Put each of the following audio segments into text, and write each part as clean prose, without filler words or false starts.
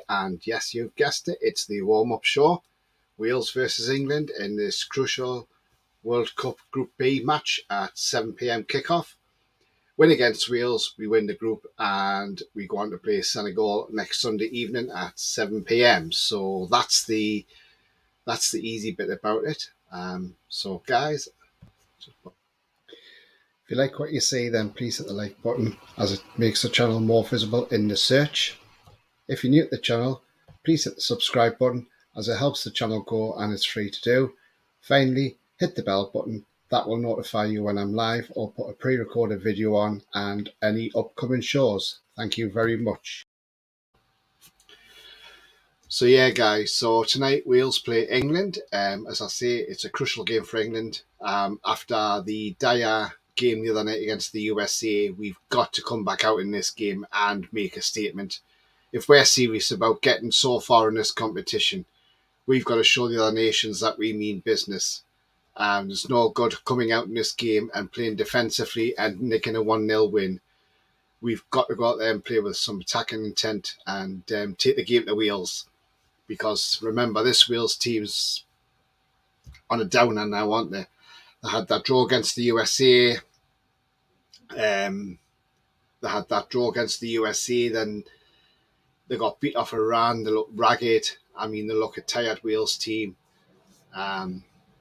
And yes, you've guessed it, it's the warm-up show. Wales versus England in this crucial World Cup Group B match at 7 p.m. kickoff. Win against Wales, we win the group, and we go on to play Senegal next Sunday evening at 7 p.m. So that's the easy bit about it. So guys, if you like what you see, then please hit the like button, as it makes the channel more visible in the search. If you're new to the channel, please hit the subscribe button, as it helps the channel grow and it's free to do. Finally, hit the bell button. That will notify you when I'm live or put a pre-recorded video on and any upcoming shows. Thank you very much. So yeah, guys, so tonight Wales play England. As I say, it's a crucial game for England. After the dire game the other night against the USA, we've got to come back out in this game and make a statement. If we're serious about getting so far in this competition, we've got to show the other nations that we mean business. There's no good coming out in this game and playing defensively and nicking a 1-0 win. We've got to go out there and play with some attacking intent and take the game to Wales. Because remember, this Wales team's on a downer now, aren't they? They had that draw against the USA. Then they got beat off Iran. They look ragged. I mean, they look a tired Wales team.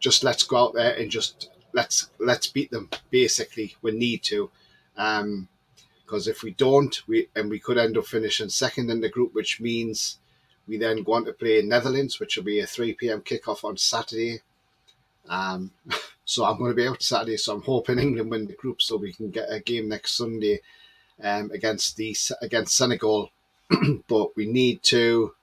Just let's go out there and just let's beat them. Basically, we need to, because if we don't, we could end up finishing second in the group, which means we then go on to play Netherlands, which will be a 3 p.m. kickoff on Saturday. So I'm going to be out Saturday, so I'm hoping England win the group so we can get a game next Sunday against Senegal. But we need to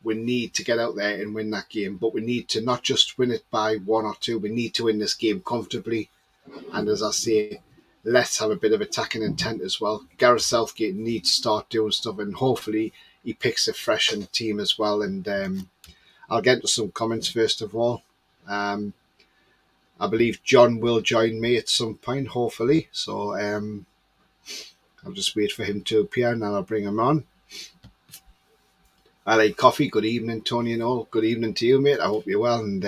get out there and win that game. But we need to not just win it by 1 or 2. We need to win this game comfortably. And as I say, let's have a bit of attacking intent as well. Gareth Southgate needs to start doing stuff, and hopefully he picks a freshened team as well. And I'll get into some comments first of all. I believe John will join me at some point, hopefully. So I'll just wait for him to appear and then I'll bring him on. I like coffee. Good evening, Tony and all. Good evening to you, mate. I hope you're well and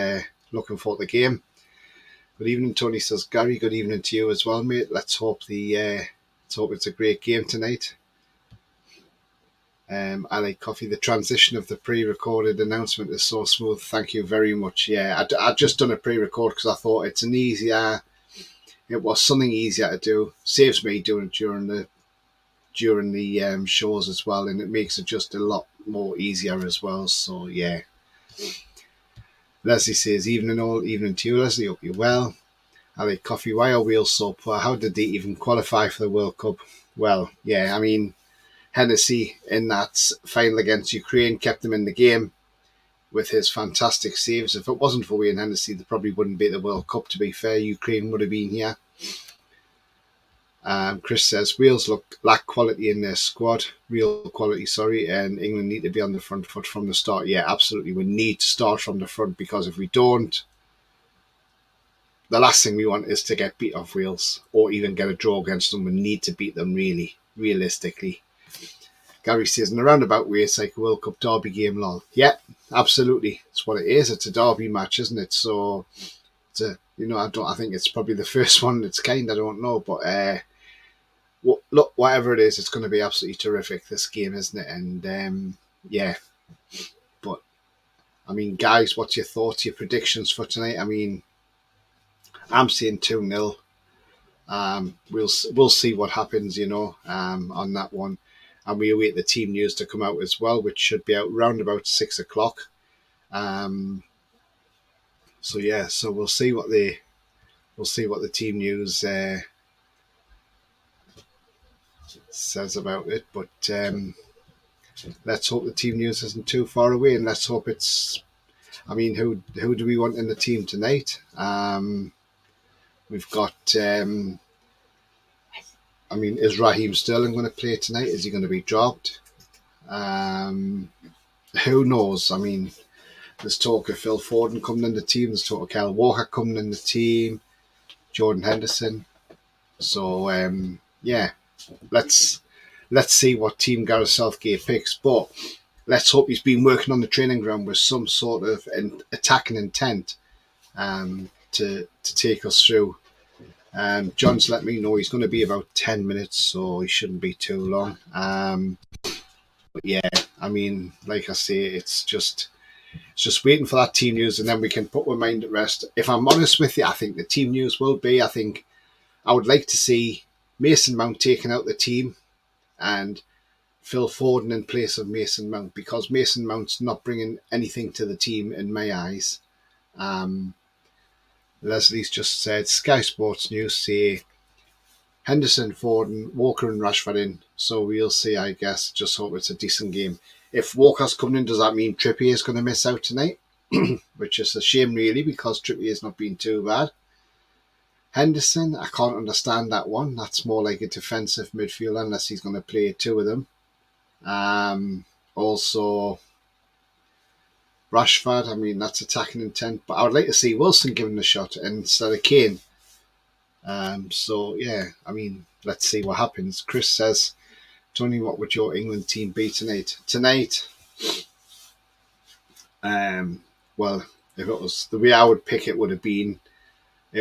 looking forward to the game. Good evening, Tony, says Gary. Good evening to you as well, mate. Let's hope it's a great game tonight. I like coffee. The transition of the pre-recorded announcement is so smooth. Thank you very much. Yeah, I'd just done a pre-record because I thought it was something easier to do. Saves me doing it during the shows as well, and it makes it just a lot more easier as well. So yeah. Leslie says, evening all, evening to you, Leslie. Hope you're well. I like coffee. Why are Wales so poor? How did they even qualify for the World Cup? Well, yeah, I mean, Hennessy in that final against Ukraine kept them in the game with his fantastic saves. If it wasn't for Wayne Hennessy, they probably wouldn't be at the World Cup, to be fair. Ukraine would have been here. Chris says, Wales lack quality in their squad. Real quality, sorry. And England need to be on the front foot from the start. Yeah, absolutely. We need to start from the front, because if we don't, the last thing we want is to get beat off Wales or even get a draw against them. We need to beat them, really, realistically. Gary says, in a roundabout way, it's like a World Cup derby game, lol. Yeah, absolutely. It's what it is. It's a derby match, isn't it? So, I think it's probably the first one of its kind. I don't know. But look, whatever it is, it's going to be absolutely terrific, this game, isn't it? And yeah. But, I mean, guys, what's your thoughts, your predictions for tonight? I mean, I'm saying 2-0. We'll see what happens, on that one. And we await the team news to come out as well, which should be out round about 6 o'clock. So yeah, so we'll see what the team news says about it. But let's hope the team news isn't too far away, and let's hope it's. I mean, who do we want in the team tonight? We've got. I mean, is Raheem Sterling going to play tonight? Is he going to be dropped? Who knows? I mean, there's talk of Phil Foden coming in the team. There's talk of Kyle Walker coming in the team. Jordan Henderson. So, yeah, let's see what team Gareth Southgate picks. But let's hope he's been working on the training ground with some sort of an attacking intent to take us through. John's let me know he's going to be about 10 minutes, so he shouldn't be too long. But yeah, I mean, like I say, it's just waiting for that team news, and then we can put our mind at rest. If I'm honest with you, I think the team news will be, I think I would like to see Mason Mount taking out the team and Phil Foden in place of Mason Mount, because Mason Mount's not bringing anything to the team in my eyes. Leslie's just said Sky Sports News say Henderson, Foden, Walker and Rashford in. So we'll see, I guess. Just hope it's a decent game. If Walker's coming in, does that mean Trippier is going to miss out tonight? Which is a shame, really, because Trippier's not been too bad. Henderson, I can't understand that one. That's more like a defensive midfielder, unless he's going to play two of them. Also, Rashford, I mean, that's attacking intent. But I would like to see Wilson given a shot instead of Kane. So, yeah, I mean, let's see what happens. Chris says, Tony, what would your England team be tonight? Tonight, well, if it was the way I would pick it would have been,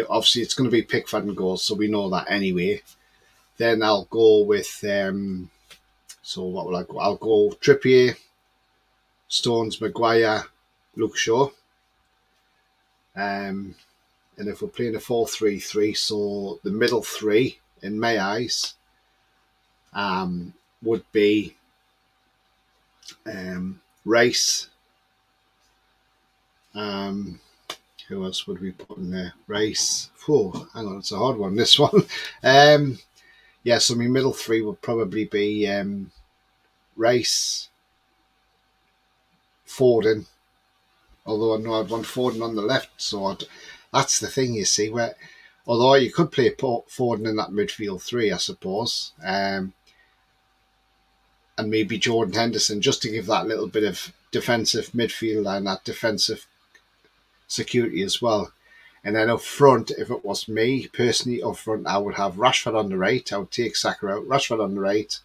obviously it's going to be Pickford and goals, so we know that anyway. Then I'll go with, so what will I go? I'll go Trippier, Stones, Maguire, Luke Shaw. And if we're playing a 4-3-3, so the middle three, in my eyes, would be Rice. Who else would we put in there? Rice. Oh, hang on, it's a hard one, this one. Yeah, so my middle three would probably be Rice, Foden. Although I know I'd want Foden on the left, so that's the thing, you see. Where, although you could play Foden in that midfield three, I suppose, and maybe Jordan Henderson, just to give that little bit of defensive midfield and that defensive security as well. And then up front, if it was me personally up front, I would have Rashford on the right. I would take Saka out, Rashford on the right.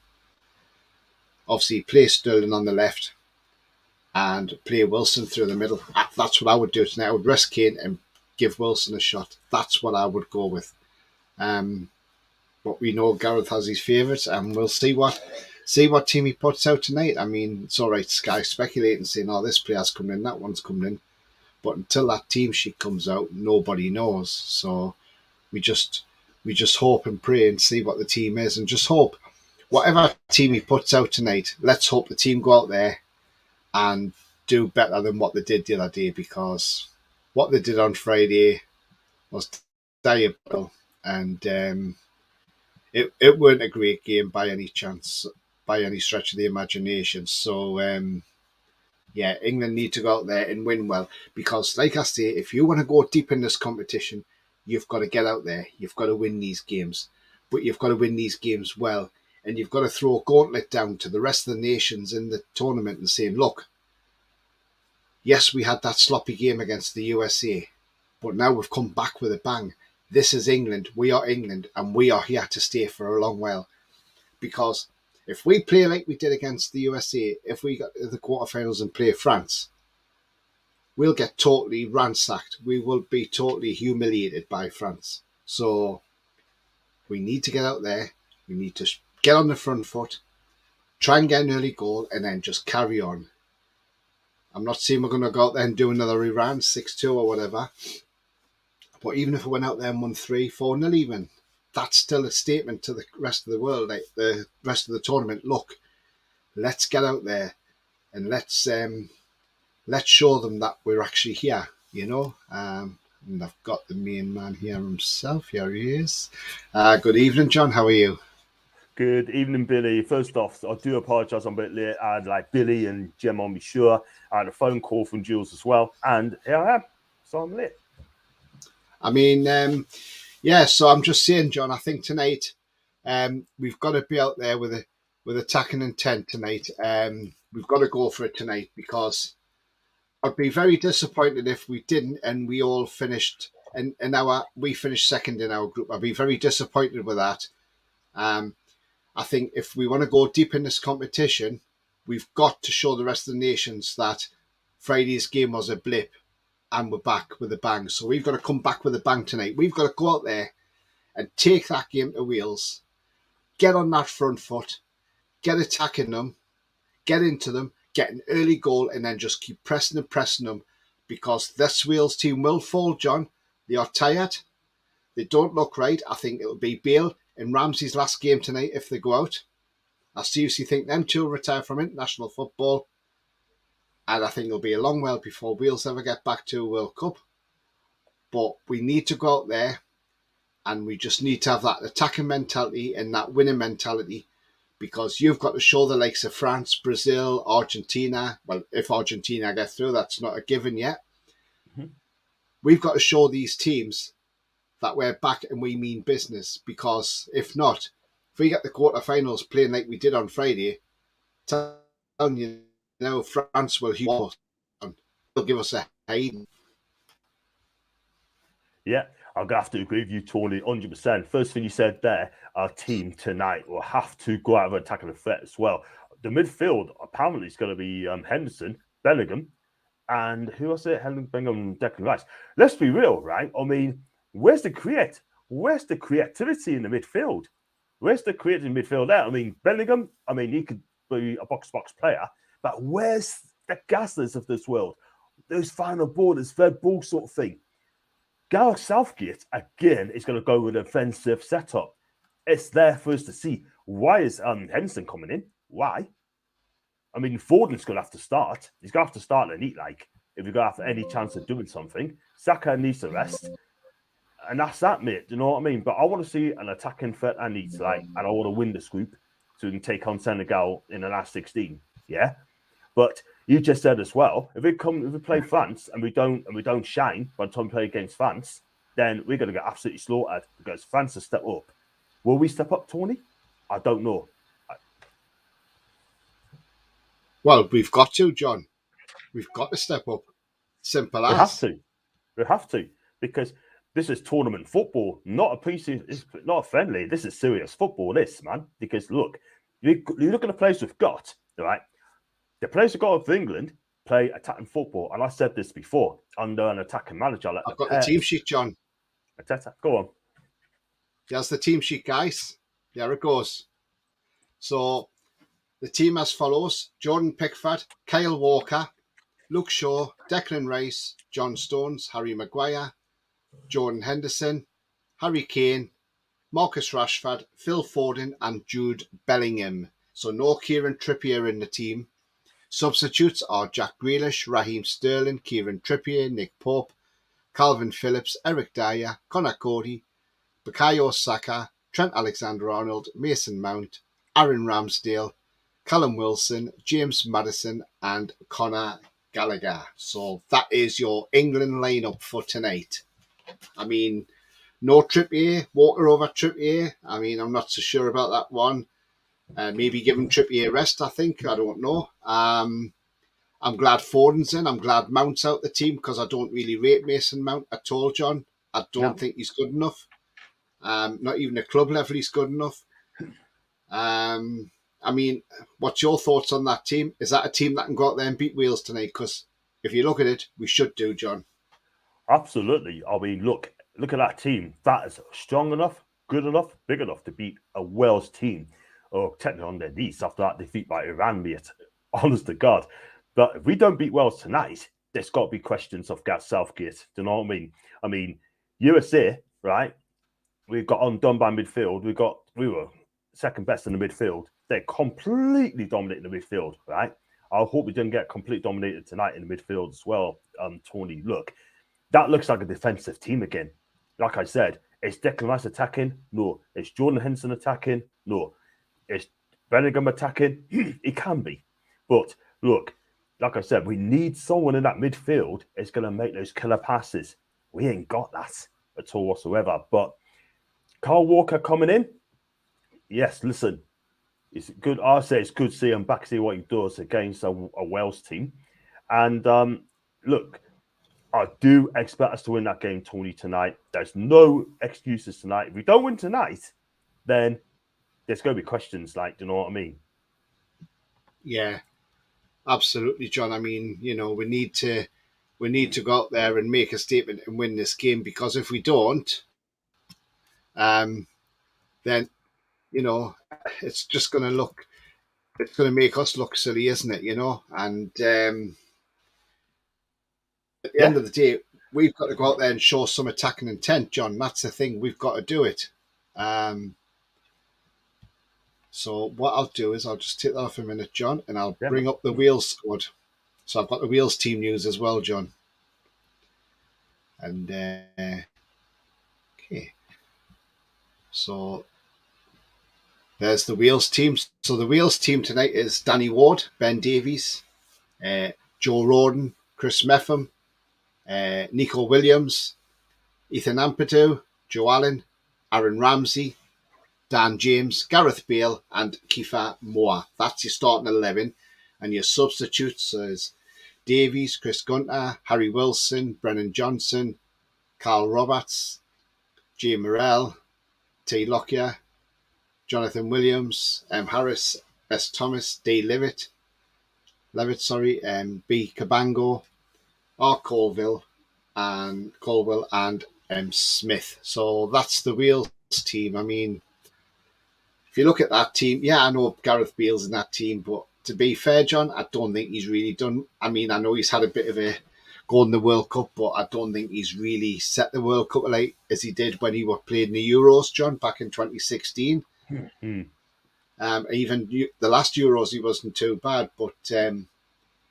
Obviously, play Sterling on the left and play Wilson through the middle. That's what I would do tonight. I would risk Kane and give Wilson a shot. That's what I would go with. But we know Gareth has his favourites, and we'll see what team he puts out tonight. I mean, it's all right, Sky speculating, saying, oh, this player's coming in, that one's coming in. But until that team sheet comes out, nobody knows. So we just hope and pray and see what the team is, and just hope whatever team he puts out tonight, let's hope the team go out there and do better than what they did the other day, because what they did on Friday was diabolical, and it weren't a great game by any chance, by any stretch of the imagination. So yeah, England need to go out there and win well, because like I say, if you want to go deep in this competition, you've got to get out there. You've got to win these games, but you've got to win these games well, and you've got to throw a gauntlet down to the rest of the nations in the tournament and saying, look, yes, we had that sloppy game against the USA, but now we've come back with a bang. This is England. We are England, and we are here to stay for a long while. Because if we play like we did against the USA, if we got to the quarterfinals and play France, we'll get totally ransacked. We will be totally humiliated by France. So we need to get out there. We need to get on the front foot, try and get an early goal, and then just carry on. I'm not saying we're going to go out there and do another Iran 6-2 or whatever. But even if we went out there and won 3-4-0 even, that's still a statement to the rest of the world, like the rest of the tournament. Look, let's get out there and let's show them that we're actually here, you know. And I've got the main man here himself. Here he is. Good evening, John. How are you? Good evening, Billy. First off, I do apologise, I'm a bit late. I had like Billy and Jem on me, sure. I had a phone call from Jules as well, and here I am. So I'm lit. I mean, yeah. So I'm just saying, John. I think tonight we've got to be out there with attacking intent tonight. We've got to go for it tonight, because I'd be very disappointed if we didn't, and we all finished and we finished second in our group. I'd be very disappointed with that. I think if we want to go deep in this competition, we've got to show the rest of the nations that Friday's game was a blip and we're back with a bang. So we've got to come back with a bang tonight. We've got to go out there and take that game to Wales, get on that front foot, get attacking them, get into them, get an early goal, and then just keep pressing and pressing them, because this Wales team will fall, John. They are tired. They don't look right. I think it'll be Bale and Ramsey's last game tonight if they go out. I seriously think them two will retire from international football. And I think it'll be a long while before Wales ever get back to a World Cup. But we need to go out there and we just need to have that attacking mentality and that winning mentality, because you've got to show the likes of France, Brazil, Argentina. Well, if Argentina get through, that's not a given yet. Mm-hmm. We've got to show these teams that we're back and we mean business, because if not, if we get the quarterfinals playing like we did on Friday, telling you now, France will they'll give us a hiding. Yeah, I'm going to have to agree with you, Tony, 100%. First thing you said there, our team tonight will have to go out of attacking threat as well. The midfield apparently is going to be Henderson, Bellingham, and who else is it? Bellingham, Declan Rice. Let's be real, right? I mean, where's the creativity in the midfield? Where's the creative midfield there? I mean, Bellingham, he could be a box-to-box player, but where's the Gaslers of this world? Those final borders, third ball sort of thing. Gareth Southgate, again, is going to go with an offensive setup. It's there for us to see. Why is Henderson coming in? Why? I mean, Foden's going to have to start. He's going to have to start and eat, if you're going to have any chance of doing something. Saka needs to rest. And that's that, mate. Do you know what I mean? But I want to see an attacking threat and and I want to win the group so we can take on Senegal in the last 16. Yeah? But you just said as well, if we play France and we don't shine by the time we play against France, then we're going to get absolutely slaughtered because France has stepped up. Will we step up, Tony? I don't know. Well, we've got to, John. We've got to step up. Simple as. We have to. Because this is tournament football, not a preseason. It's not a friendly. This is serious football, this, man. Because, look, you look at the players we've got, right? The players who got for England play attacking football. And I said this before, under an attacking manager. I've got the team sheet, John. Go on. There's the team sheet, guys. There it goes. So, the team as follows: Jordan Pickford, Kyle Walker, Luke Shaw, Declan Rice, John Stones, Harry Maguire, Jordan Henderson, Harry Kane, Marcus Rashford, Phil Foden, and Jude Bellingham. So no Kieran Trippier in the team. Substitutes are Jack Grealish, Raheem Sterling, Kieran Trippier, Nick Pope, Calvin Phillips, Eric Dyer, Connor Cody, Bukayo Saka, Trent Alexander-Arnold, Mason Mount, Aaron Ramsdale, Callum Wilson, James Maddison, and Conor Gallagher. So that is your England lineup for tonight. I mean, no Trippier, Walker over Trippier. I mean, I'm not so sure about that one. Maybe giving Trippier a rest, I think. I don't know. I'm glad Foden's in. I'm glad Mount's out the team because I don't really rate Mason Mount at all, John. I don't think he's good enough. Not even at club level he's good enough. I mean, what's your thoughts on that team? Is that a team that can go out there and beat Wales tonight? Because if you look at it, we should do, John. Absolutely. I mean, look at that team. That is strong enough, good enough, big enough to beat a Wales team. Or technically on their knees after that defeat by Iran, mate. Honest to God. But if we don't beat Wales tonight, there's got to be questions of Gareth Southgate. Do you know what I mean? I mean, USA, right? We got undone by midfield. We were second best in the midfield. They're completely dominating the midfield, right? I hope we didn't get completely dominated tonight in the midfield as well, Tony. Look, that looks like a defensive team again. Like I said, is Declan Rice attacking? No. Is Jordan Henderson attacking? No. Is Bellingham attacking? It can be. But look, like I said, we need someone in that midfield that's going to make those killer passes. We ain't got that at all whatsoever. But Kyle Walker coming in? Yes, listen. It's good. I say it's good to see him back, see what he does against a Wales team. And look, I do expect us to win that game, Tony, tonight. There's no excuses tonight. If we don't win tonight, then there's going to be questions do you know what I mean? Yeah. Absolutely, John. I mean, we need to go out there and make a statement and win this game, because if we don't, um, then it's just going to look, it's going to make us look silly, isn't it? And at the Yeah, end of the day, we've got to go out there and show some attacking intent, John. That's the thing. We've got to do it. So what I'll do is I'll just take that off a minute, John, and I'll yeah, man. bring up the Wales squad. So I've got the Wales team news as well, John. And okay, so there's the Wales team. So the Wales team tonight is Danny Ward, Ben Davies, Joe Roden, Chris Meffam, Nico Williams, Ethan Ampadu, Joe Allen, Aaron Ramsey, Dan James, Gareth Bale, and Kiefer Moore. That's your starting 11. And your substitutes is Davies, Chris Gunter, Harry Wilson, Brennan Johnson, Carl Roberts, Jay Morrell, T. Lockyer, Jonathan Williams, M. Harris, S. Thomas, D. Levitt, B. Cabango, R. Colville, and Smith. So that's the Wales team. I mean, if you look at that team, yeah, I know Gareth Bale's in that team, but to be fair, John, I don't think he's really done. I mean, I know he's had a bit of a go in the World Cup, but I don't think he's really set the World Cup like as he did when he played in the Euros, John, back in 2016. Even the last Euros, he wasn't too bad. But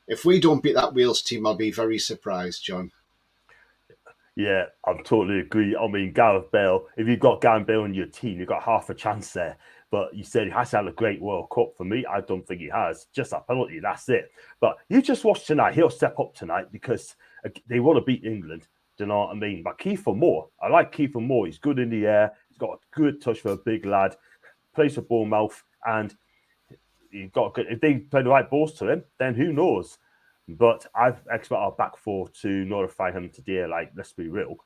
if we don't beat that Wales team, I'll be very surprised, John. Yeah, I totally agree. I mean, Gareth Bale, if you've got Gareth Bale in your team, you've got half a chance there. But you said he has had a great World Cup. For me, I don't think he has. Just a penalty, that's it. But you just watch tonight. He'll step up tonight because they want to beat England. Do you know what I mean? But Kiefer Moore, I like Kiefer Moore. He's good in the air. He's got a good touch for a big lad. Plays for Bournemouth. And you've got good, if they play the right balls to him, then who knows? But I expect our back four to notify him today. Like, let's be real.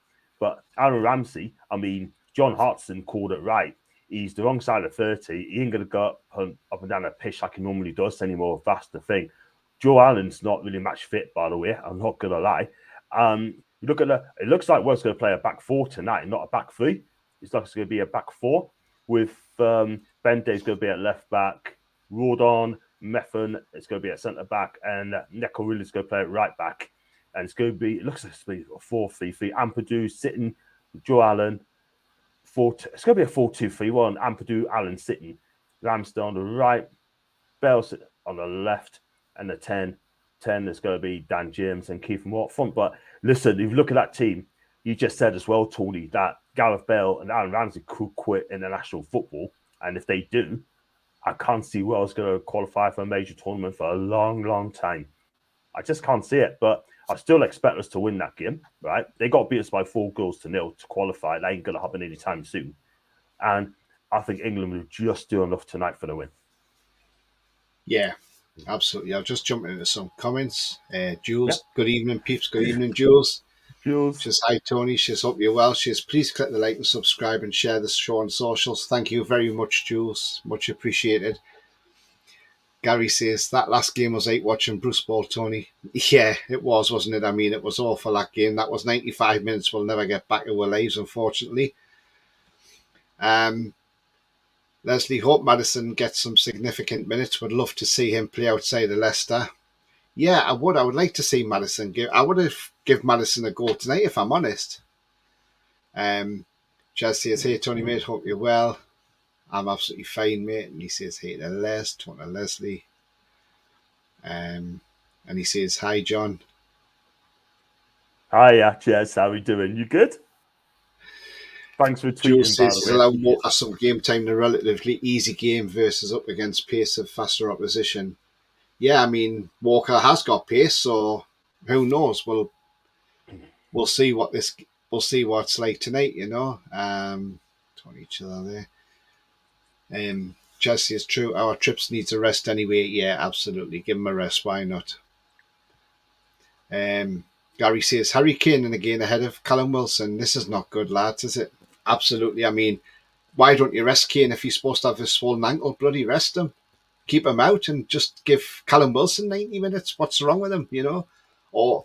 But Aaron Ramsey, I mean, John Hartson called it right. He's the wrong side of 30. He ain't going to go up and down a pitch like he normally does anymore. That's the thing. Joe Allen's not really match fit, by the way. I'm not going to lie. You look at it looks like we're going to play a back four tonight, not a back three. It's like it's going to be a back four with Ben Davies going to be at left back, Rodon, Meffin is going to be at centre back, and Neko Williams is going to play at right back. And it's going to be, it looks like it's going to be a 4-3-3. Ampadu sitting, Joe Allen. It's going to be a 4-2-3-1. Ampadu, Allen sitting, Ramsdale on the right, Bale on the left, and the 10 is going to be Dan James and Kiefer Moore up front. But listen, if you look at that team, you just said as well, Tony, that Gareth Bale and Aaron Ramsey could quit international football. And if they do, I can't see Wales going to qualify for a major tournament for a long, long time. I just can't see it. But I still expect us to win that game, right? They got beat us by 4-0 to qualify. That ain't going to happen anytime soon. And I think England will just do enough tonight for the win. Yeah, absolutely. I'll just jump into some comments. Jules, Good evening, peeps. Good evening, Jules. Jules. She says, hi, Tony. She says, hope you're well. She says, please click the like and subscribe and share this show on socials. Thank you very much, Jules. Much appreciated. Gary says, that last game was like watching Bruce Ball, Tony. Yeah, it was, wasn't it? I mean, it was awful, that game. That was 95 minutes we'll never get back to our lives, unfortunately. Leslie, hope Maddison gets some significant minutes. Would love to see him play outside of Leicester. Yeah, I would. I would like to see Maddison. I would have give Maddison a go tonight, if I'm honest. Chelsea says, hey, Tony, mate, hope you're well. I'm absolutely fine, mate. And he says, hey to Les, talking to Leslie. And he says, hi, John. Hi, Jez. How are we doing? You good? Thanks for tweeting, Jules says, allow Walker some game time in a relatively easy game versus up against pace of faster opposition. Yeah, I mean, Walker has got pace, so who knows? We'll see what it's like tonight, you know. To each other there. Chelsea is true. Our trips needs a rest anyway. Yeah, absolutely. Give him a rest. Why not? Gary says, Harry Kane and again ahead of Callum Wilson. This is not good, lads, is it? Absolutely. I mean, why don't you rest Kane if he's supposed to have a swollen ankle? Bloody rest him. keep him out and just give Callum Wilson 90 minutes. What's wrong with him, you know? Or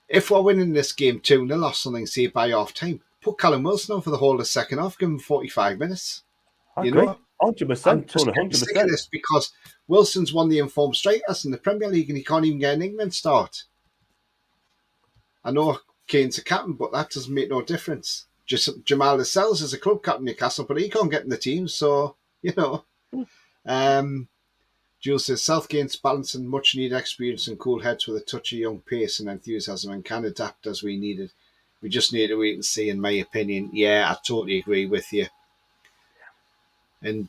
if we're winning this game 2-0 or something, say by half time, put Callum Wilson on for the whole of the second half, give him 45 minutes. I You agree. know? 100%, I'm just Tony, getting sick of 100%. this because Wilson's one of the informed strikers in the Premier League and he can't even get an England start. I know Kane's a captain, but that doesn't make no difference. Just Jamal Lascelles is a club captain Newcastle, but he can't get in the team, so, you know. Jules says Southgate's balancing much needed experience and cool heads with a touch of young pace and enthusiasm and can adapt as we needed. We just need to wait and see, in my opinion. Yeah, I totally agree with you. And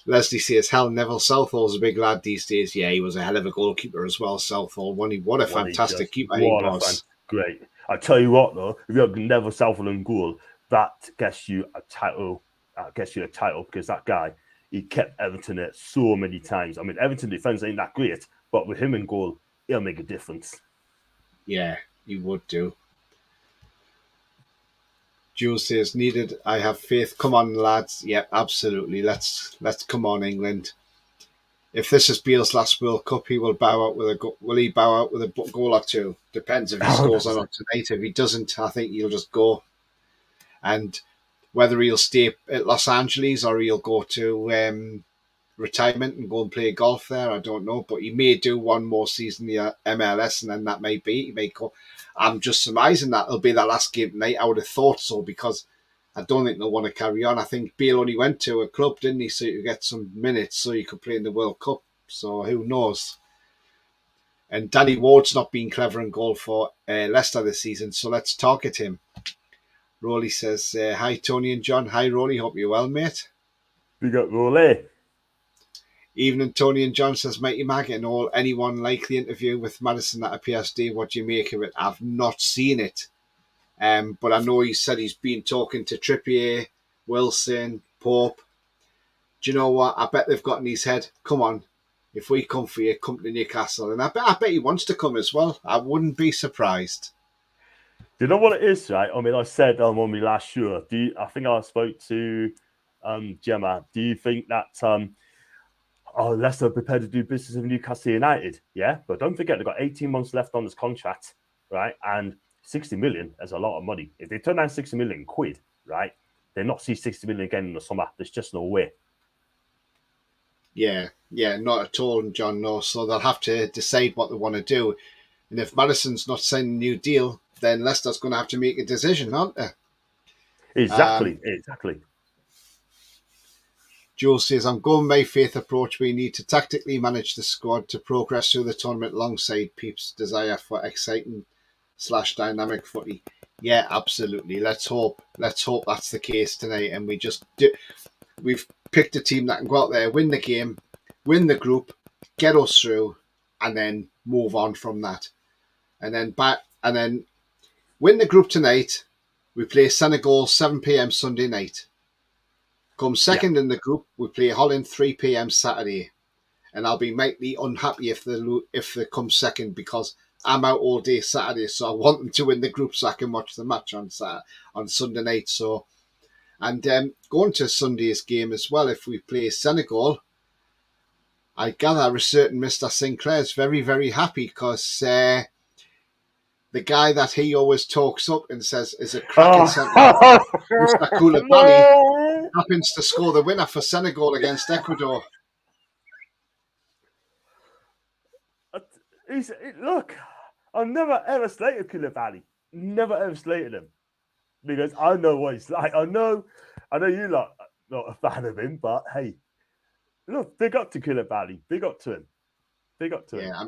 Leslie says, hell, Neville Southall's a big lad these days. Yeah, he was a hell of a goalkeeper as well, Southall. What a fantastic keeper he was. Great. I tell you what, though, if you have Neville Southall in goal, that gets you a title. Because that guy, he kept Everton at so many times. I mean, Everton defense ain't that great, but with him in goal, he'll make a difference. Yeah, he would do. Jules says, needed. I have faith. Come on, lads. Yeah, absolutely. Let's come on, England. If this is Beale's last World Cup, he will bow out with a will he bow out with a goal or two? Depends if he scores or not tonight. If he doesn't, I think he'll just go. And whether he'll stay at Los Angeles or he'll go to retirement and go and play golf there, I don't know. But he may do one more season in the MLS, and then that may be. He may go. I'm just surmising that it'll be the last game tonight. I would have thought so because I don't think they'll want to carry on. I think Bale only went to a club, didn't he, so he could get some minutes so he could play in the World Cup. So who knows? And Danny Ward's not been clever in goal for Leicester this season, so let's target him. Rolly says, hi, Tony and John. Hi, Rolly. Hope you're well, mate. We got Rolly. Evening, Tony and John, says Mighty Mag. And all anyone like the interview with Madison at a PSD? What do you make of it? I've not seen it. But I know he said he's been talking to Trippier, Wilson, Pope. Do you know what? I bet they've got in his head, come on, if we come for you, come to Newcastle. And I bet he wants to come as well. I wouldn't be surprised. Do you know what it is, right? I mean, I said on my last show, I think I spoke to Gemma. Do you think that Leicester are prepared to do business with Newcastle United? Yeah, but don't forget, they've got 18 months left on this contract, right? And 60 million is a lot of money. If they turn down 60 million quid, right, they'll not see 60 million again in the summer. There's just no way. Yeah, not at all, John, no. So they'll have to decide what they want to do. And if Madison's not signing a new deal, then Leicester's going to have to make a decision, aren't they? Exactly. Joe says, I'm going my faith approach. We need to tactically manage the squad to progress through the tournament alongside Peep's desire for exciting / dynamic footy. Yeah, absolutely. Let's hope that's the case tonight. And we've picked a team that can go out there, win the game, win the group, get us through, and then move on from that. And then win the group tonight. We play Senegal 7 p.m. Sunday night. Come second in the group, we play Holland 3 p.m. Saturday. And I'll be mighty unhappy if they come second because I'm out all day Saturday, so I want them to win the group so I can watch the match on Sunday night. So, and going to Sunday's game as well, if we play Senegal, I gather a certain Mr. Sinclair's very, very happy because the guy that he always talks up and says is a cracking centre, Mr. Koulibaly, happens to score the winner for Senegal against Ecuador. Look, I've never ever slated Koulibaly. Never ever slated him because I know what he's like. I know you're not a fan of him, but hey, look, big up to Koulibaly. Big up to him. Yeah,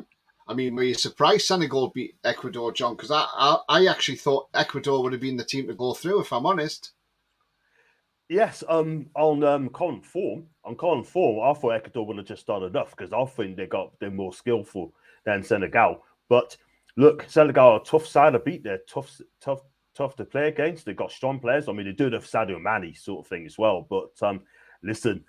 I mean, were you surprised Senegal beat Ecuador, John? Because I actually thought Ecuador would have been the team to go through, if I'm honest. Yes, on current form, I thought Ecuador would have just started off because I think they're more skillful than Senegal. But look, Senegal are a tough side to beat. They're tough to play against. They've got strong players. I mean, they do have Sadio Mane sort of thing as well. But listen,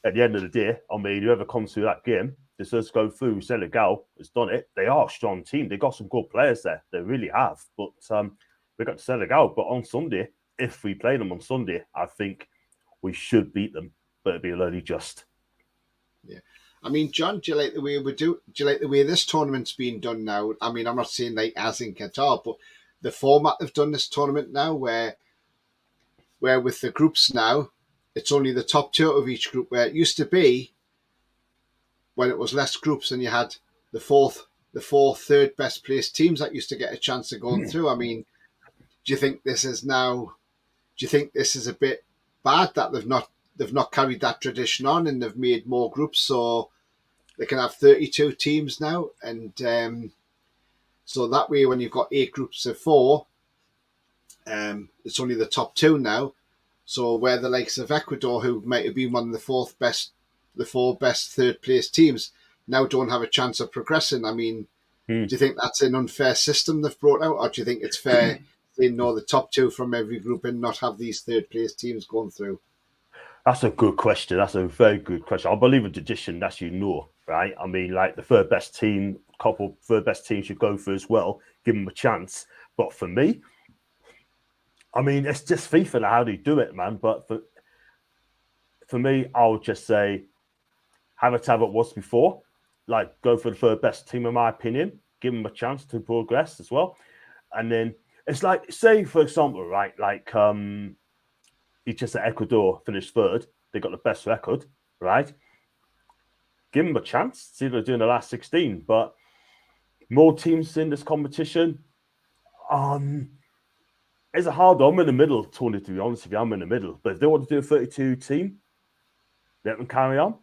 at the end of the day, I mean, whoever comes through that game, this does go through. Senegal has done it. They are a strong team. They've got some good players there. They really have. But we got to Senegal. But on Sunday, if we play them on Sunday, I think we should beat them. But it'd be only just. Yeah. I mean, John, do you like the way do you like the way this tournament's being done now? I mean, I'm not saying like as in Qatar, but the format they've done this tournament now, where with the groups now, it's only the top two of each group. Where it used to be when it was less groups and you had the four third best placed teams that used to get a chance of going through. I mean, do you think this is now? Do you think this is a bit bad that they've not carried that tradition on and they've made more groups so they can have 32 teams now, and so that way when you've got 8 groups of 4, it's only the top 2 now. So where the likes of Ecuador, who might have been one of the 4 best third place teams, now don't have a chance of progressing. I mean, do you think that's an unfair system they've brought out, or do you think it's fair they know the top 2 from every group and not have these third place teams going through? That's a good question. That's a very good question. I believe in tradition, as you know, right? I mean, like the third best team, couple third best teams should go through as well, give them a chance. But for me, I mean, it's just FIFA and how they do it, man. But for me, I would just say, have it what was before. Like, go for the third best team, in my opinion. Give them a chance to progress as well. And then it's like, say, for example, right, like, it's just that Ecuador finished third. They got the best record, right? Give them a chance. See what they're doing the last 16. But more teams in this competition. It's a hard one. I'm in the middle, Tony, to be honest with you. I'm in the middle. But if they want to do a 32 team, let them carry on.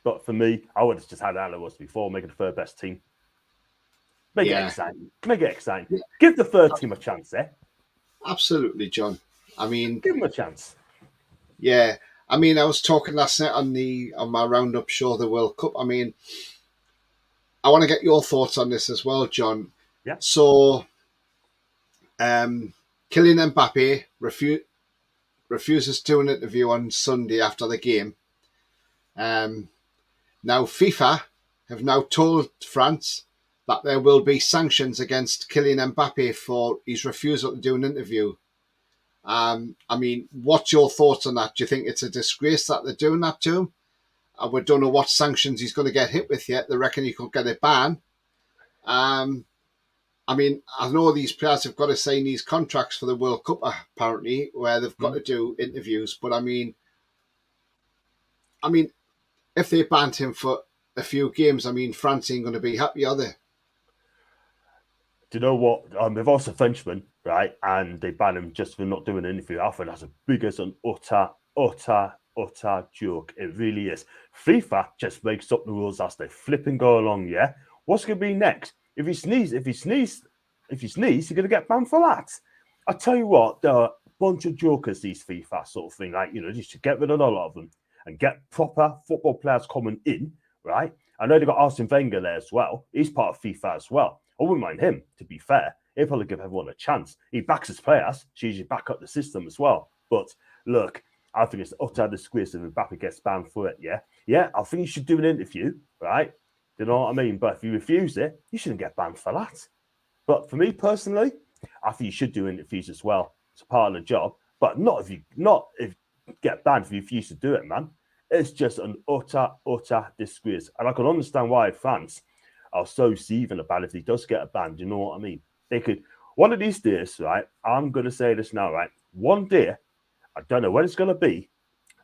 But for me, I would have just had how it was before, making the third best team. Make it exciting. Make it exciting. Yeah. Give the third team a chance, eh? Absolutely, John. I mean, give them a chance. Yeah, I mean, I was talking last night on my roundup show, the World Cup. I mean, I want to get your thoughts on this as well, John. Yeah. So, Kylian Mbappe refuses to do an interview on Sunday after the game. Now, FIFA have now told France that there will be sanctions against Kylian Mbappe for his refusal to do an interview. I mean, what's your thoughts on that? Do you think it's a disgrace that they're doing that to him? We don't know what sanctions he's going to get hit with yet. They reckon he could get a ban. I mean, I know these players have got to sign these contracts for the World Cup, apparently, where they've got to do interviews. But I mean, if they banned him for a few games, I mean, France ain't going to be happy, are they? Do you know what? They've also Frenchman, right? And they ban him just for not doing an interview. I think that's the biggest and utter joke. It really is. FIFA just makes up the rules as they flip and go along, yeah? What's going to be next? If you sneeze, you're going to get banned for that. I tell you what, there are a bunch of jokers, these FIFA sort of thing. Like, you should get rid of a lot of them and get proper football players coming in, right? I know they've got Arsene Wenger there as well. He's part of FIFA as well. I wouldn't mind him, to be fair. He'll probably give everyone a chance. He backs his players. She usually back up the system as well. But look, I think it's utter disgrace if Mbappe gets banned for it, yeah? Yeah, I think you should do an interview, right? Do you know what I mean? But if you refuse it, you shouldn't get banned for that. But for me personally, I think you should do interviews as well. It's a part of the job. But not if you get banned if you refuse to do it, man. It's just an utter disgrace. And I can understand why France are so seething about if he does get a ban. Do you know what I mean? They could, one of these days, right? I'm going to say this now, right? One day, I don't know when it's going to be,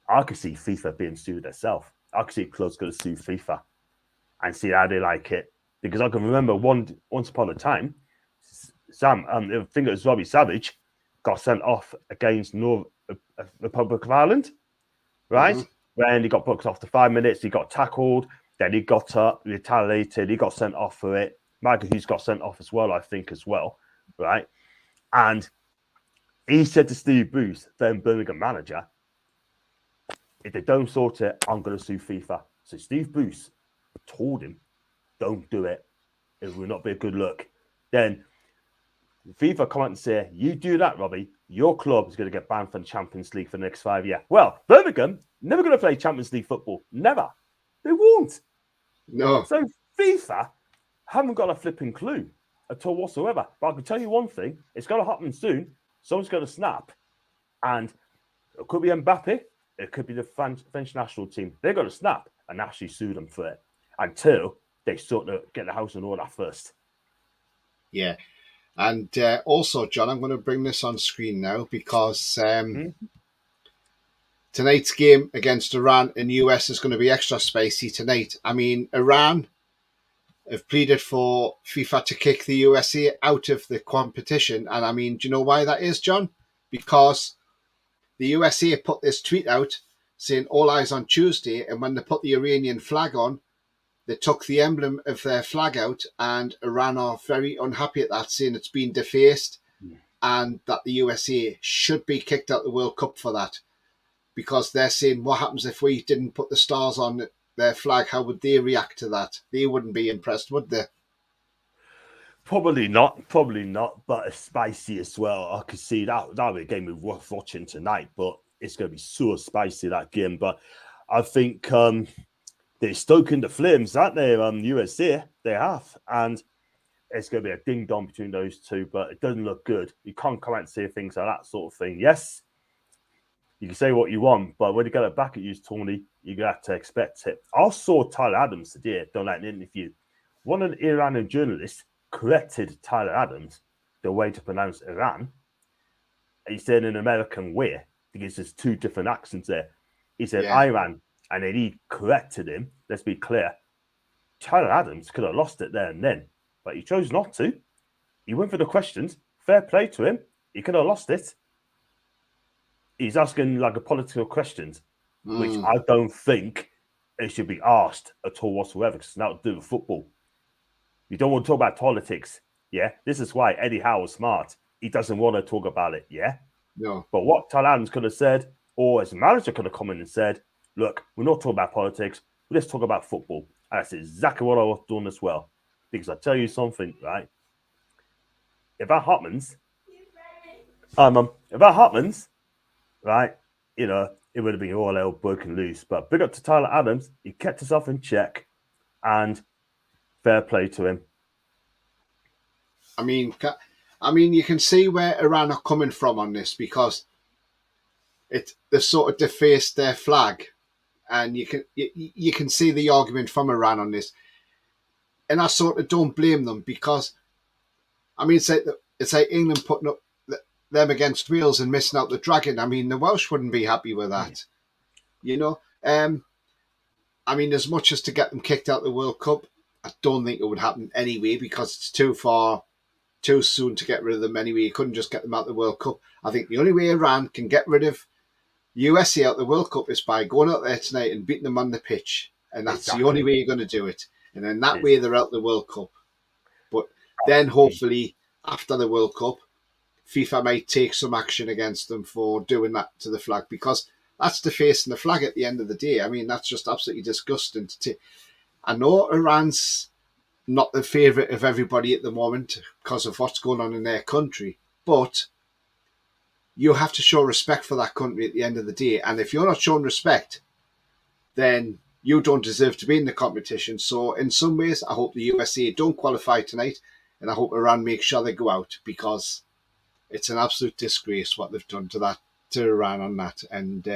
I could see FIFA being sued itself. I could see clubs going to sue FIFA and see how they like it. Because I can remember once upon a time, Sam, I think it was Robbie Savage, got sent off against Republic of Ireland, right? Mm-hmm. When he got booked off to 5 minutes, he got tackled. Then he got up, retaliated. He got sent off for it. Michael Hughes got sent off as well, I think, as well, right? And he said to Steve Bruce, then Birmingham manager, if they don't sort it, I'm going to sue FIFA. So Steve Bruce told him, don't do it. It will not be a good look. Then FIFA come out and say, you do that, Robbie, your club is going to get banned from the Champions League for the next 5 years. Well, Birmingham, never going to play Champions League football. Never. They won't. No. So FIFA haven't got a flipping clue at all whatsoever. But I can tell you one thing, it's going to happen soon. Someone's going to snap. And It could be Mbappe. It could be the French national team. They're going to snap and actually sue them for it. until they sort of get the house in order first. Yeah. And also, John, I'm going to bring this on screen now because tonight's game against Iran and US is going to be extra spicy tonight. I mean, Iran have pleaded for FIFA to kick the USA out of the competition. And I mean, do you know why that is, John? Because the USA put this tweet out saying all eyes on Tuesday. And when they put the Iranian flag on, they took the emblem of their flag out, and Iran are very unhappy at that, saying it's been defaced and that the USA should be kicked out of the World Cup for that. Because they're saying, what happens if we didn't put the stars on their flag? How would they react to that? They wouldn't be impressed, would they? Probably not, but it's spicy as well. I could see that'll be a game worth watching tonight, but it's going to be so spicy, that game. But I think they're stoking the flames, aren't they, USA? They have. And it's going to be a ding-dong between those two, but it doesn't look good. You can't come out and say things like that sort of thing. Yes, you can say what you want, but when you get it back at you, Tony, you're going to have to expect it. I saw Tyler Adams today done an interview. One of the Iranian journalists corrected Tyler Adams the way to pronounce Iran. He said in an American way, because there's two different accents there. He said Iran, and then he corrected him. Let's be clear. Tyler Adams could have lost it there and then, but he chose not to. He went for the questions. Fair play to him. He could have lost it. He's asking like a political questions, which I don't think it should be asked at all whatsoever, because it's not to do with football. You don't want to talk about politics, yeah? This is why Eddie Howe was smart. He doesn't want to talk about it, yeah? No. But what Tyler Adams could have said, or his manager could have come in and said, look, we're not talking about politics, let's talk about football. And that's exactly what I was doing as well. Because I tell you something, right? If that happens, right, you know, it would have been all hell broken loose. But big up to Tyler Adams. He kept himself in check, and fair play to him. I mean, you can see where Iran are coming from on this, because they sort of defaced their flag, and you can see the argument from Iran on this. And I sort of don't blame them, because I mean, it's like England putting up them against Wales and missing out the dragon. I mean, the Welsh wouldn't be happy with that, you know. I mean, as much as to get them kicked out of the World Cup, I don't think it would happen anyway, because it's too soon to get rid of them anyway. You couldn't just get them out of the World Cup. I think the only way Iran can get rid of USA out of the World Cup is by going out there tonight and beating them on the pitch, and that's the only way you're going to do it. And then that way they're out of the World Cup. But then hopefully after the World Cup, FIFA might take some action against them for doing that to the flag, because that's defacing the flag at the end of the day. I mean, that's just absolutely disgusting. I know Iran's not the favourite of everybody at the moment because of what's going on in their country, but you have to show respect for that country at the end of the day. And if you're not showing respect, then you don't deserve to be in the competition. So in some ways, I hope the USA don't qualify tonight, and I hope Iran make sure they go out, because it's an absolute disgrace what they've done to Iran on that. And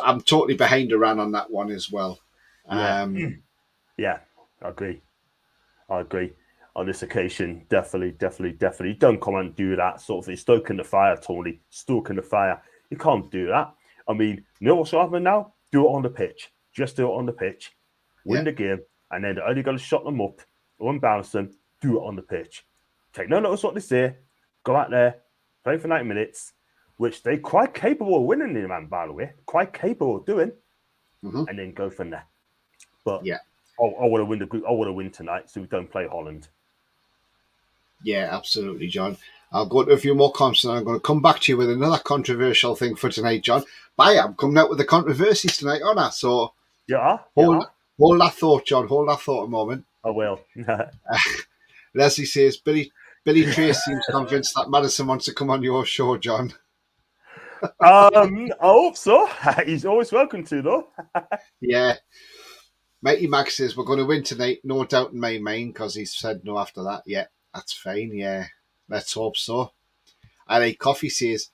I'm totally behind Iran on that one as well. Yeah, I agree. On this occasion, definitely. Don't come and do that sort of thing. Stoking the fire, Tony. Stoking the fire. You can't do that. I mean, you know what's happening now? Do it on the pitch. Just do it on the pitch. Win the game. And then only got to shut them up, unbounce them, do it on the pitch. Take no notice what they say. Go out there, play for 90 minutes, which they're quite capable of winning in, man, by the way. Quite capable of doing. And then go from there. But yeah, I want to win the group. I want to win tonight, so we don't play Holland. Yeah, absolutely, John. I'll go to a few more comments, and I'm going to come back to you with another controversial thing for tonight, John. But I am coming out with the controversies tonight, aren't I? So hold that thought, John. Hold that thought a moment. I will. Leslie says, Billy Trace seems convinced that Madison wants to come on your show, John. I hope so. He's always welcome to, though. Yeah. Mighty Max says, we're going to win tonight, no doubt in my mind, because he said no after that. Yeah, that's fine. Yeah, let's hope so. LA Coffee says,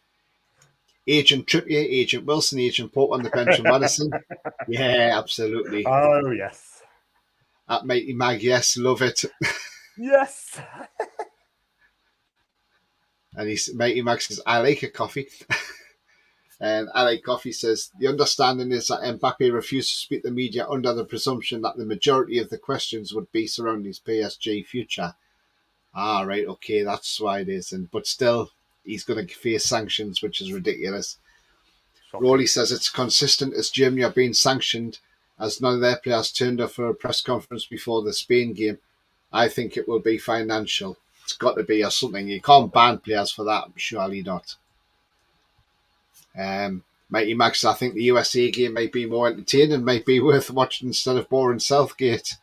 Agent Trippier, Agent Wilson, Agent Pope on the bench of Madison. Yeah, absolutely. Oh, yes. At Mighty Mag, yes, love it. Yes. And Mighty Mag says, I like a coffee. And LA Coffee says, the understanding is that Mbappe refused to speak to the media under the presumption that the majority of the questions would be surrounding his PSG future. Ah, right, okay, that's why it is. But still, he's going to face sanctions, which is ridiculous. Shocking. Rowley says it's consistent as Germany are being sanctioned as none of their players turned up for a press conference before the Spain game. I think it will be financial. It's got to be or something. You can't ban players for that, surely not. Mighty Max, I think the USA game might be more entertaining, might be worth watching instead of boring Southgate.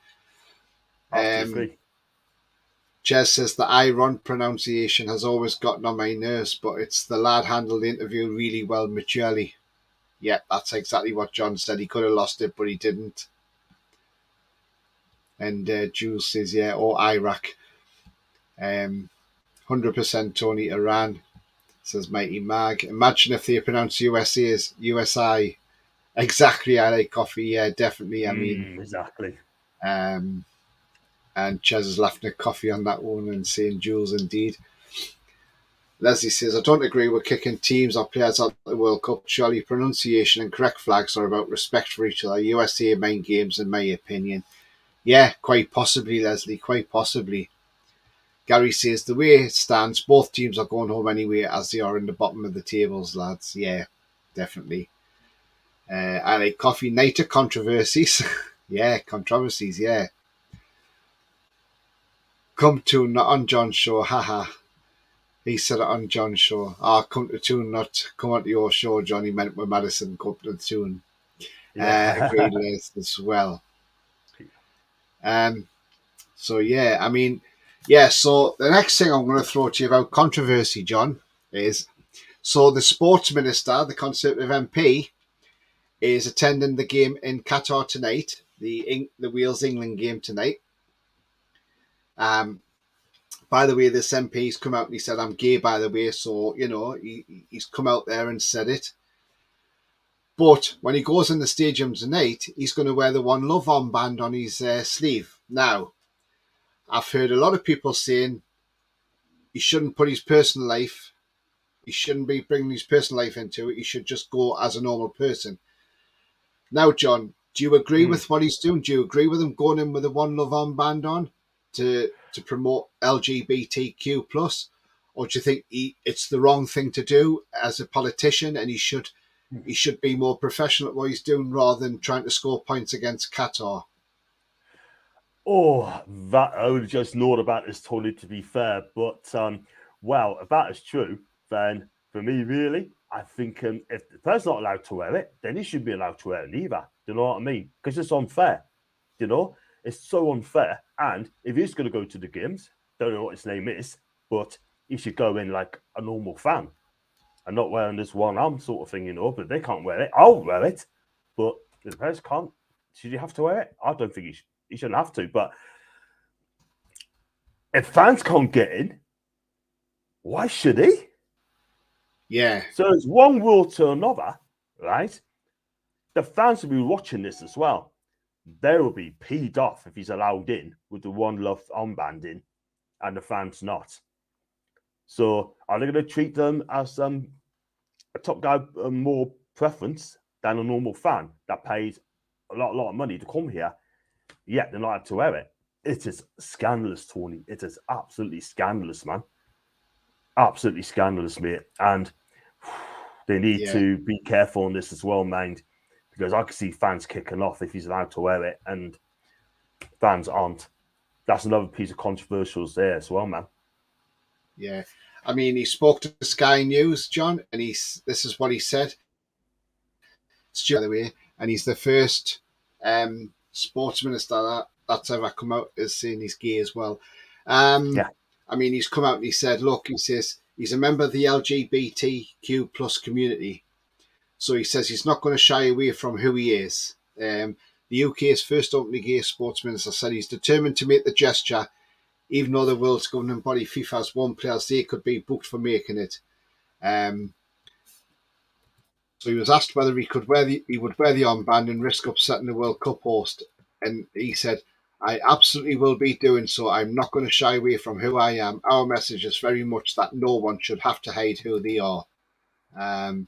Jez says the Iron pronunciation has always gotten on my nerves, but it's the lad handled the interview really well, maturely. Yep, that's exactly what John said. He could have lost it, but he didn't. And Jules says, yeah, or Iraq. 100% Tony Iran, says Mighty Mag. Imagine if they pronounce USA as USI. Exactly, I like coffee. Yeah, definitely. I mean, exactly. And Chaz is laughing at coffee on that one and saying Jules indeed. Leslie says, I don't agree with kicking teams or players out of the World Cup. Surely pronunciation and correct flags are about respect for each other. USA main games, in my opinion. Yeah, quite possibly, Leslie, quite possibly. Gary says, the way it stands, both teams are going home anyway as they are in the bottom of the tables, lads. Yeah, definitely. I like coffee. Night of controversies. Yeah, controversies, yeah. Come to not on John's show, haha. He said it on John's show. Come to tune, not come on to your show, John. He meant with Madison, come to the tune. Agreed, Les, as well. So, yeah, I mean, yeah, so the next thing I'm going to throw to you about controversy, John, is so the sports minister, the Conservative MP, is attending the game in Qatar tonight, the Wales-England game tonight. By the way, this MP's come out and he said, I'm gay, by the way, so, you know, he's come out there and said it. But when he goes in the stadium tonight, he's going to wear the One Love armband on his sleeve. Now, I've heard a lot of people saying he shouldn't put his personal life, he shouldn't be bringing his personal life into it, he should just go as a normal person. Now, John, do you agree with what he's doing? Do you agree with him going in with the One Love armband on to promote LGBTQ plus, or do you think it's the wrong thing to do as a politician, and he should be more professional at what he's doing rather than trying to score points against Qatar? Oh, that I would just know about this, Tony, to be fair. But well, if that is true, then for me, really, I think if the person's not allowed to wear it, then he should be allowed to wear it either. Do you know what I mean? Because it's unfair. You know, it's so unfair. And if he's going to go to the games, don't know what his name is, but he should go in like a normal fan and not wearing this one arm sort of thing, you know. But they can't wear it. I'll wear it, but the players can't. Should you have to wear it? I don't think he shouldn't have to. But if fans can't get in, why should he? Yeah. So it's one rule to another, right? The fans will be watching this as well. They will be peed off if he's allowed in with the One Love armband in and the fans not. So are they going to treat them as a top guy more preference than a normal fan that pays a lot of money to come here, yet they're not allowed to wear it? It is scandalous, Tony. It is absolutely scandalous, man. Absolutely scandalous, mate. And they need to be careful on this as well, mind, because I can see fans kicking off if he's allowed to wear it and fans aren't. That's another piece of controversials there as well, man. Yeah. I mean, he spoke to Sky News, John, and this is what he said. By the way, and he's the first sports minister that's ever come out as saying he's gay as well. I mean, he's come out and he said, look, he says he's a member of the LGBTQ plus community. So he says he's not going to shy away from who he is. The UK's first openly gay sports minister said he's determined to make the gesture, even though the world's governing body FIFA has one players they could be booked for making it. So he was asked whether he would wear the armband and risk upsetting the World Cup host, and he said, I absolutely will be doing so. I'm not going to shy away from who I am. Our message is very much that no one should have to hide who they are. Um,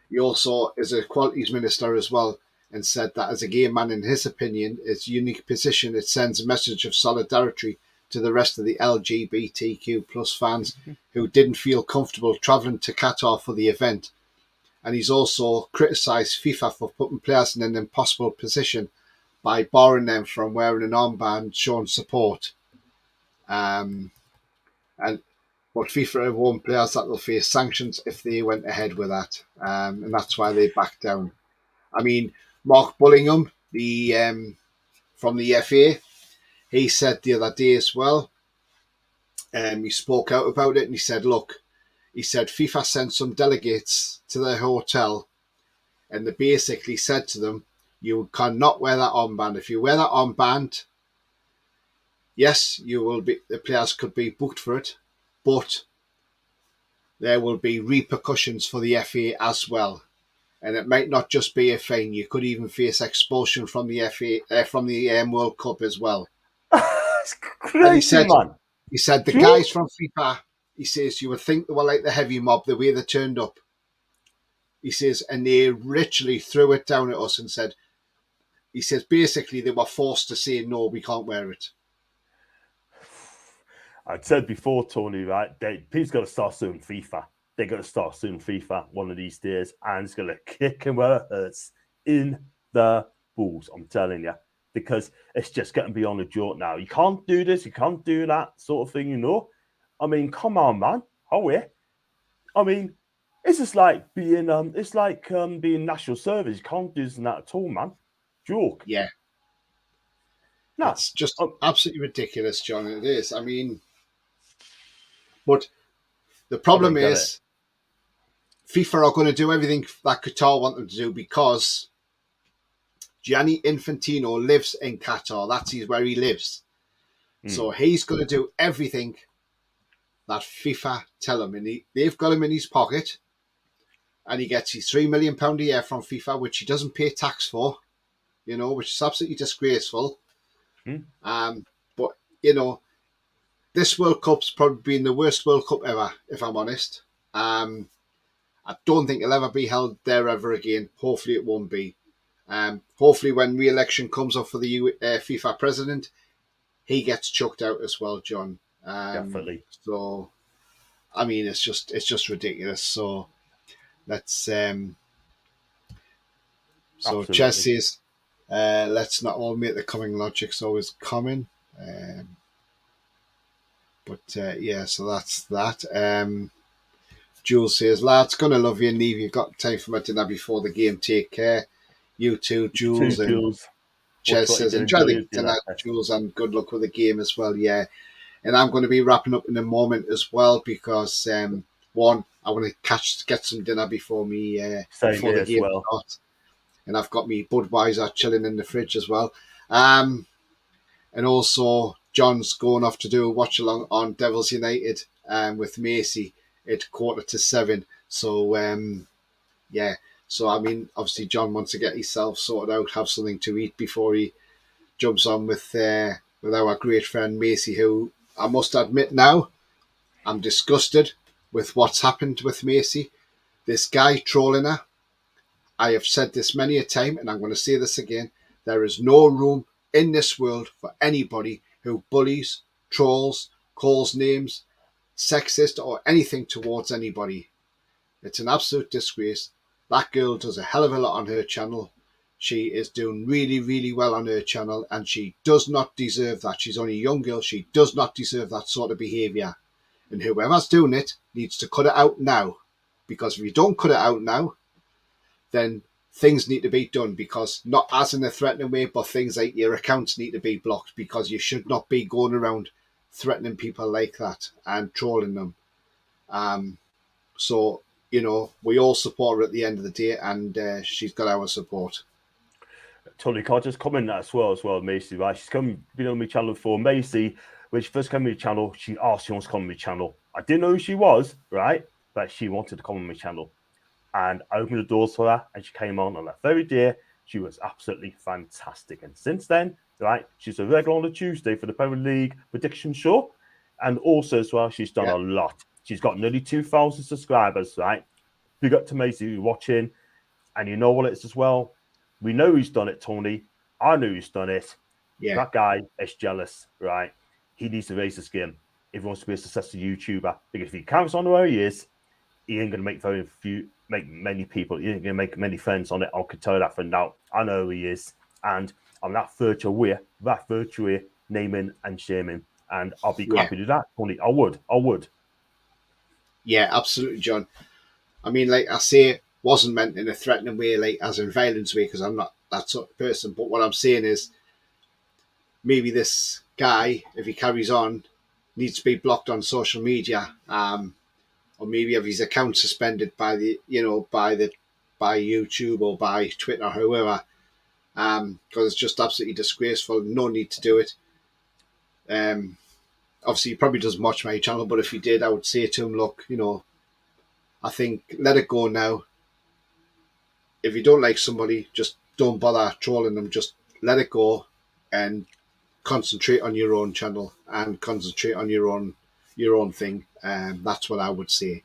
he also is a qualities minister as well, and said that as a gay man, in his opinion, its unique position, it sends a message of solidarity to the rest of the LGBTQ plus fans who didn't feel comfortable travelling to Qatar for the event. And he's also criticised FIFA for putting players in an impossible position by barring them from wearing an armband showing support. Um, and But FIFA have warned players that they'll face sanctions if they went ahead with that, and that's why they backed down. I mean, Mark Bullingham, the from the FA, he said the other day as well. He spoke out about it and he said, "Look," he said, "FIFA sent some delegates to their hotel, and they basically said to them, you cannot wear that armband. If you wear that armband, yes, you will be. The players could be booked for it, but there will be repercussions for the FA as well." And it might not just be a fine. You could even face expulsion from the FA, from the World Cup as well. It's And crazy, man. he said the guys from FIFA, he says, you would think they were like the heavy mob, the way they turned up. He says, and they literally threw it down at us and said, he says, basically they were forced to say, no, we can't wear it. I'd said before, Tony, right? He's got to start suing FIFA. They're going to start suing FIFA one of these days, and it's going to kick him where it hurts in the balls. I'm telling you, because it's just getting beyond a joke now. You can't do this, you can't do that sort of thing, you know. I mean, come on, man. Oh yeah. I mean, it's just like being being national service. You can't do this and that at all, man. Joke. Yeah. No, it's just absolutely ridiculous, John. It is. I mean, but the problem is, FIFA are going to do everything that Qatar want them to do because Gianni Infantino lives in Qatar. That's where he lives. So he's going to do everything that FIFA tell him. And they've got him in his pocket. And he gets his £3 million a year from FIFA, which he doesn't pay tax for, you know, which is absolutely disgraceful. But, you know, this World Cup's probably been the worst World Cup ever, if I'm honest. I don't think it'll ever be held there ever again. Hopefully it won't be. Hopefully when re-election comes up for the FIFA president, he gets chucked out as well, John. Definitely. So, I mean, it's just ridiculous. So, let's... So, Chess says, let's not all make the coming logic's always common. Yeah, so that's that. Jules says, lads, gonna love you, Neve. You've got time for my dinner before the game. Take care. You too, Jules. Chess says, enjoy the dinner, Jules, and good luck with the game as well. Yeah. And I'm going to be wrapping up in a moment as well because, one, I want to get some dinner before the game starts. And I've got me Budweiser chilling in the fridge as well. And also, John's going off to do a watch along on Devils United with Macy at 7:15. So, yeah. So, I mean, obviously, John wants to get himself sorted out, have something to eat before he jumps on with our great friend Macy, who I must admit now, I'm disgusted with what's happened with Macy. This guy trolling her. I have said this many a time, and I'm going to say this again. There is no room in this world for anybody who bullies, trolls, calls names, sexist, or anything towards anybody. It's an absolute disgrace. That girl does a hell of a lot on her channel. She is doing really, really well on her channel, and she does not deserve that. She's only a young girl. She does not deserve that sort of behaviour. And whoever's doing it needs to cut it out now. Because if you don't cut it out now, then things need to be done. Because not as in a threatening way, but things like your accounts need to be blocked. Because you should not be going around threatening people like that and trolling them. So, you know, we all support her at the end of the day, and she's got our support. Totally, can't just comment that as well, Macy, right? She's been on my channel before. Macy, when she first came on my channel, she asked she wants to come on my channel. I didn't know who she was, right? But she wanted to come on my channel. And I opened the doors for her, and she came on that very day. She was absolutely fantastic. And since then, right, she's a regular on a Tuesday for the Premier League prediction show. And also, as well, she's done a lot. She's got nearly 2,000 subscribers, right? Big up to Maisie who's watching. And you know what it's as well? We know who's done it, Tony. I know who's done it. Yeah. That guy is jealous, right? He needs to raise his game if he wants to be a successful YouTuber. Because if he carries on where he is, he ain't going to make many people. He ain't going to make many friends on it. I can tell you that for now. I know who he is. And I'm that virtual naming and shaming. And I'll be happy to do that, Tony. I would. Yeah, absolutely, John. I mean, like I say, it wasn't meant in a threatening way, like as in violence way, because I'm not that sort of person. But what I'm saying is, maybe this guy, if he carries on, needs to be blocked on social media, or maybe have his account suspended by by YouTube or by Twitter, or whoever, because it's just absolutely disgraceful. No need to do it. Obviously, he probably doesn't watch my channel, but if he did, I would say to him, look, I think let it go now. If you don't like somebody, just don't bother trolling them. Just let it go and concentrate on your own channel and concentrate on your own thing. That's what I would say.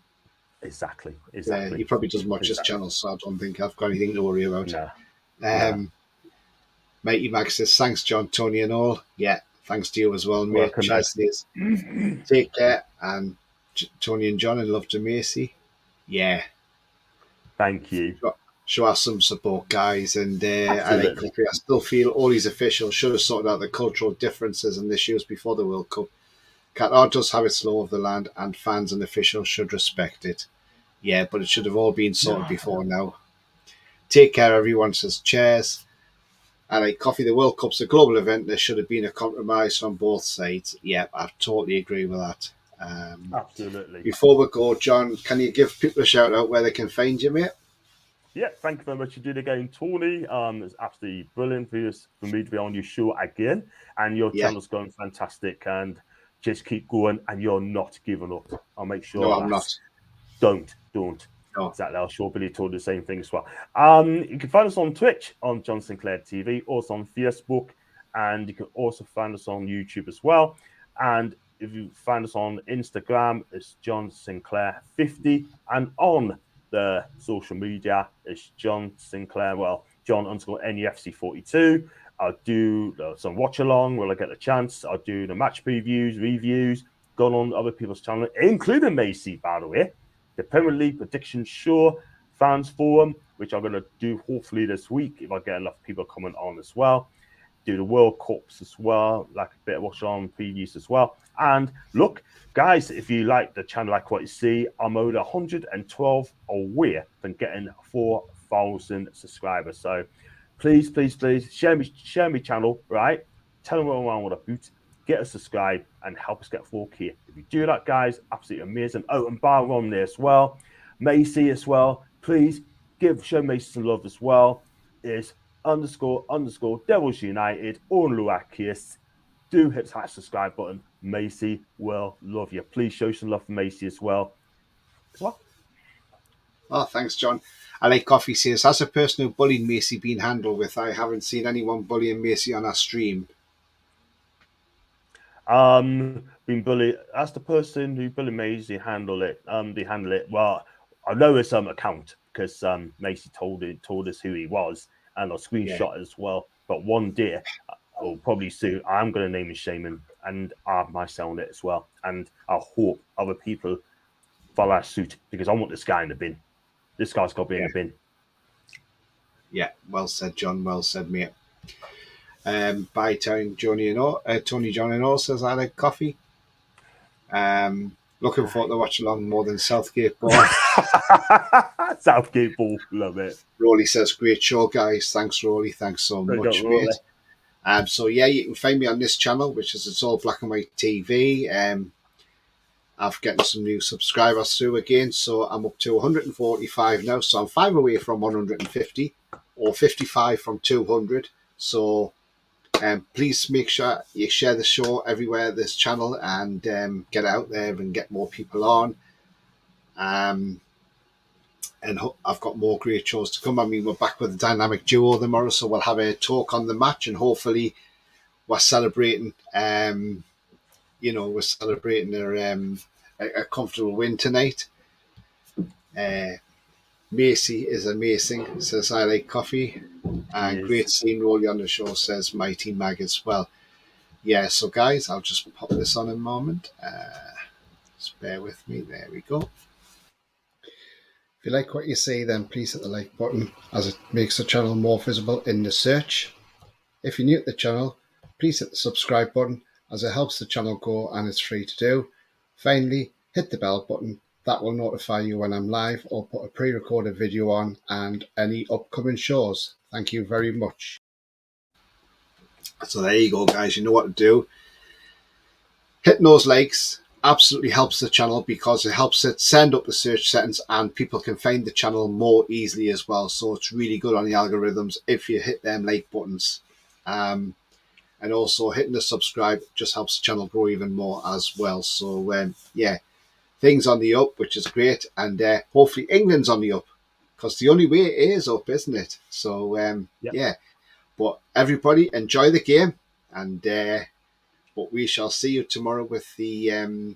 Exactly. He probably doesn't watch his channel, so I don't think I've got anything to worry about. No. Mighty Max says, thanks, John, Tony, and all. Yeah, thanks to you as well, mate. Cheers. Take care. And Tony and John, and love to Macy. Yeah. Thank you. Show us some support, guys. And I still feel all these officials should have sorted out the cultural differences and issues before the World Cup. Qatar does have its law of the land, and fans and officials should respect it. Yeah, but it should have all been sorted before now. Take care, everyone, says cheers. And Coffee, the World Cup's a global event. There should have been a compromise from both sides. Yeah, I totally agree with that. Absolutely. Before we go, John, can you give people a shout out where they can find you, mate? Yeah, thank you very much. You did again, Tony. It's absolutely brilliant for me to be on your show again. And your channel's going fantastic. And just keep going. And you're not giving up. I'll make sure. No, I'm not. Don't. No. Exactly. I'm sure Billy told the same thing as well. You can find us on Twitch on John Sinclair TV, also on Facebook, and you can also find us on YouTube as well. And if you find us on Instagram, it's John Sinclair 50, and on the social media, it's John Sinclair. Well, John_NEFC 42. I'll do some watch along when I get the chance. I'll do the match previews, reviews, going on other people's channel, including Macy, by the way. The Premier League prediction show, fans forum, which I'm going to do hopefully this week if I get enough people coming on as well. Do the World Cups as well, like a bit of watch on previews as well. And look, guys, if you like the channel, like what you see, I'm over 112 away from getting 4,000 subscribers. So please share me channel, right? Tell them what I want to boot. Get us subscribed and help us get 4K. If you do that, guys, absolutely amazing. Oh, and bar on there as well. Macy as well. Please show Macy some love as well. Is __ Devils United on Luakis. Do hit that subscribe button. Macy will love you. Please show some love for Macy as well. Oh, thanks, John. I like Coffee says, has a person who bullied Macy been handled with? I haven't seen anyone bullying Macy on our stream. Been bullied. That's the person who bullied Macy handle it. They handle it. Well, I know his account because Macy told us who he was, and I'll screenshot it as well. But one day, I'll probably soon. I'm going to name and shame him, and I have myself on it as well. And I hope other people follow suit because I want this guy in the bin. This guy's got to be in the bin. Yeah, well said, John. Well said, mate. By Tony John and all says I like coffee. Looking forward to watch along more than Southgate Ball. Southgate Ball, love it. Rolly says great show, guys. Thanks, Rolly. Thanks so much, mate. So yeah, you can find me on this channel, which is It's All Black and White TV. I've getting some new subscribers through again, so I'm up to 145 now. So I'm 5 away from 150, or 55 from 200. So please make sure you share the show everywhere, this channel, and get out there and get more people on. and I've got more great shows to come. I mean, we're back with the dynamic duo tomorrow, so we'll have a talk on the match, and hopefully we're celebrating. We're celebrating a comfortable win tonight. Macy is amazing, says I like coffee, and great seeing Rolly on the show, says Mighty Mag as well. Yeah, so guys, I'll just pop this on a moment. Just bear with me. There we go. If you like what you see, then please hit the like button, as it makes the channel more visible in the search. If you're new to the channel, please hit the subscribe button, as it helps the channel grow and it's free to do. Finally, hit the bell button. That will notify you when I'm live or put a pre-recorded video on and any upcoming shows. Thank you very much. So there you go, guys. You know what to do. Hitting those likes absolutely helps the channel, because it helps it send up the search settings and people can find the channel more easily as well. So it's really good on the algorithms if you hit them like buttons. And also hitting the subscribe just helps the channel grow even more as well. So yeah, things on the up, which is great. And hopefully England's on the up, because the only way it is up, isn't it? So yeah, but everybody enjoy the game, and but we shall see you tomorrow with the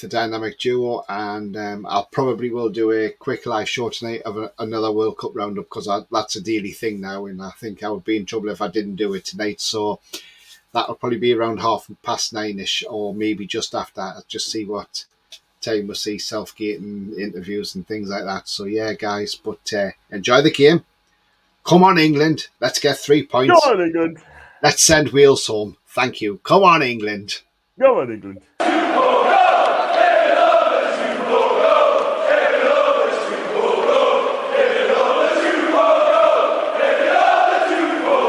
dynamic duo, and I'll probably will do a quick live show tonight of another World Cup roundup, because that's a daily thing now, and I think I would be in trouble if I didn't do it tonight. So that'll probably be around 9:30ish, or maybe just after. I'll just see what time we'll see Southgate and interviews and things like that. So yeah, guys, but enjoy the game. Come on, England. Let's get 3 points. Go on, England. Let's send Wales home. Thank you. Come on, England. Go on, England.